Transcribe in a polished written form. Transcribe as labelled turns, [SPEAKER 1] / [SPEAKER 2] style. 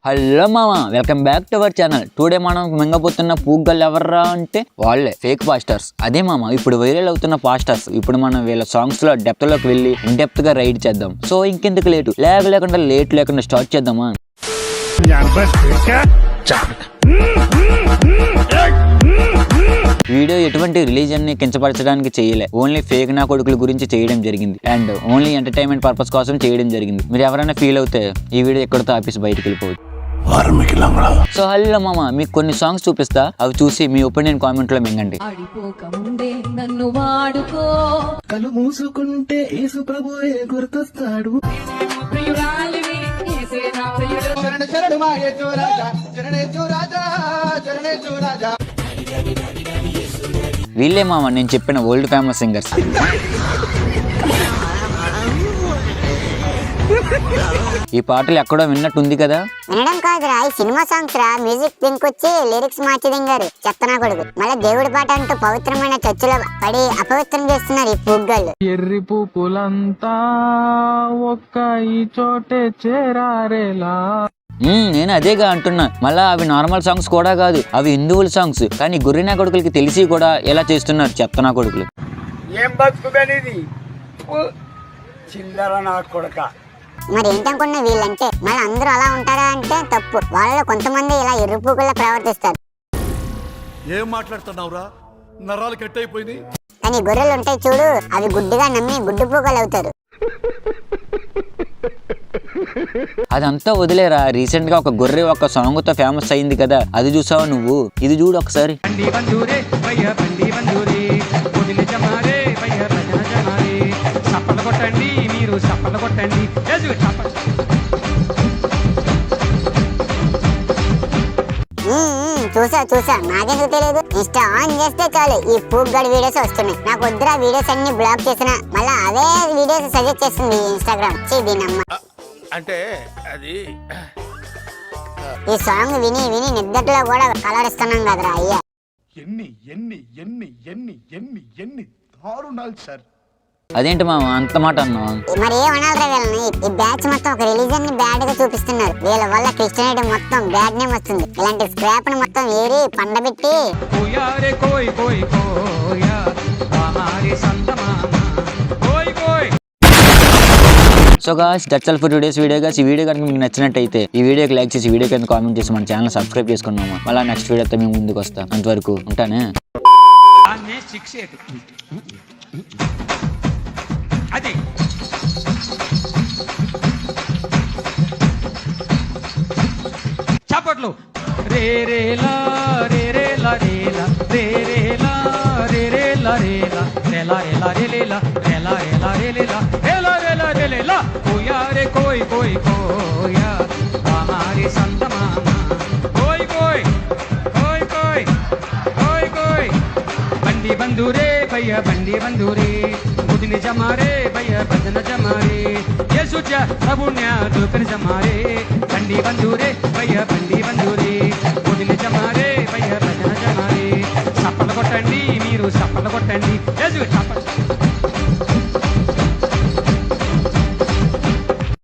[SPEAKER 1] Hello మామ, welcome back to our channel. Today మనం మింగబోతున్న పూగ్గలు ఎవర్రా అంటే వాళ్ళే ఫేక్ పాస్టర్స్. అదే మామ ఇప్పుడు వైరల్ అవుతున్న పాస్టర్స్. ఇప్పుడు మనం వీళ్ళ సాంగ్స్ లో డెప్త్ లోకి వెళ్ళి ఇన్ డెప్త్ గా రైడ్ చేద్దాం. సో ఇంకెందుకు లేట్ లేకుండా స్టార్ట్ చేద్దామా? వీడియో ఎటువంటి రిలీజన్ ని కించపరచడానికి చేయలే, ఓన్లీ ఫేక్ నా కొడుకుల గురించి చేయడం జరిగింది అండ్ ఓన్లీ ఎంటర్టైన్మెంట్ పర్పస్ కోసం చేయడం జరిగింది. మీరు ఎవరైనా ఫీల్ అవుతే ఈ వీడియో ఎక్కడితో ఆపేసి బయటకు వెళ్ళిపోవచ్చు. సో హలో మామ, మీకు కొన్ని సాంగ్స్ చూపిస్తా, అవి చూసి మీ ఒపీనియన్ కామెంట్ లో మింగండి.
[SPEAKER 2] కళ్ళు మూసుకుంటే యేసు ప్రభువే గుర్తొస్తాడు.
[SPEAKER 1] వీళ్ళే మామ నేను చెప్పిన వరల్డ్ ఫేమస్ సింగర్స్. ఈ పాటలు ఎక్కడో విన్నట్టుంది కదా?
[SPEAKER 3] వినడం కాదురా, ఈ సినిమా సాంగ్స్ రా. మ్యూజిక్ పింక్ వచ్చి లిరిక్స్ మార్చిదింగారు చెత్తనా కొడుకు. మళ్ళీ దేవుడి పాట అంటూ పవిత్రమైన చర్చిలో పడి అపవిత్రం చేస్తున్నారు ఈ పూగ్గళ్ళు.
[SPEAKER 2] ఎర్రి పూపులంతా ఒక్క ఈ చోటే చేరారేలా.
[SPEAKER 1] నేను అదేగా అంటున్నా. మళ్ళా అవి నార్మల్ సాంగ్స్ కూడా కాదు, అవి హిందువుల సాంగ్స్. కానీ గొర్రెనా కొడుకులకి తెలిసి కూడా ఎలా చేస్తున్నారు చెత్తనా కొడుకులు.
[SPEAKER 4] ఏం బతుకుదనేది చిల్లర నా కొడక.
[SPEAKER 3] మరి ఏంటనుకున్నా వీళ్ళంటే మళ్ళీ అందరూ అలా ఉంటారా అంటే తప్పు. వాళ్ళలో కొంతమంది ఇలా ఎర్రిపూకుల్లా ప్రవర్తిస్తారు.
[SPEAKER 5] ఏం మాట్లాడుతున్నావురా? నరాలు కట్ అయిపోయింది.
[SPEAKER 3] కానీ గొర్రెలు ఉంటాయి చూడు, అవి గుడ్డిగా నమ్మి గుడ్డు పూకలు అవుతారు.
[SPEAKER 1] అదంతా వదిలేరా, రీసెంట్ గా ఒక గొర్రె ఒక సాంగ్ తో ఫేమస్ అయింది కదా, అది చూసావా నువ్వు? ఇది చూడు ఒకసారి.
[SPEAKER 3] చూసా నాకెందుకు తెలియదు. ఇన్స్టా ఆన్ చేస్తే చాలు ఈ పూగ్గడి వీడియోస్ వస్తున్నాయి. నాకు వద్దురా వీడియోస్ అన్ని బ్లాక్ చేసిన, మళ్ళీ అవే వీడియోస్ సజెస్ట్ చేస్తుంది ఇన్స్టాగ్రామ్. దీనమ్మ
[SPEAKER 5] అంటే అది
[SPEAKER 3] ఈ సాంగ్ విని విని నిద్దట్లో కూడా కలర్ ఇస్తున్నాం కదరా అయ్యా.
[SPEAKER 5] ఎన్ని ఎన్ని ఎన్ని ఎన్ని ఎన్ని ఎన్ని దారుణాలు సార్.
[SPEAKER 1] అదేంటి మామ అంత మాట అన్నావు?
[SPEAKER 3] మరి ఏమనాలరా వీళ్ళని? ఈ బ్యాచ్ మొత్తం ఒక రిలీజన్ ని బ్యాడ్ గా చూపిస్తున్నారు. వీళ్ళ వల్ల క్రిస్టియానిటీ మొత్తం బ్యాడ్ నేమ్ వస్తుంది. ఇలాంటి స్క్రాప్ ని మొత్తం ఏరి పండబెట్టి
[SPEAKER 1] so guys, that's all for today's video guys. ఈ వీడియో కనుక మీకు నచ్చినట్టయితే ఈ వీడియోకి లైక్ చేసి, వీడియో కింద కామెంట్ చేసి మన ఛానల్ సబ్స్క్రైబ్ చేసుకున్నాము. మళ్ళీ నెక్స్ట్ వీడియోతో మేము ముందుకు వస్తాం. అంతవరకు ఉంటానే.
[SPEAKER 6] అది చప్పట్లు. రే రే లా రే రే లా రే లా రే రే లా రే రే లా రే లా రే లా రే లా రే లే లా రే లా రే లా రే లే లా రే లా రే లా రే లే లా. కోయా రే కోయ్ కోయ్ కోయా హమారే సంత మామా. కోయ్ కోయ్ కోయ్ కోయ్ కోయ్ కోయ్ బండి బంధురే భయ్య బండి బంధురే बुद्धि जमारे भैया बदन जमारे ये सुचा प्रभु न्या दुकर जमारे बंदी बंधुरे भैया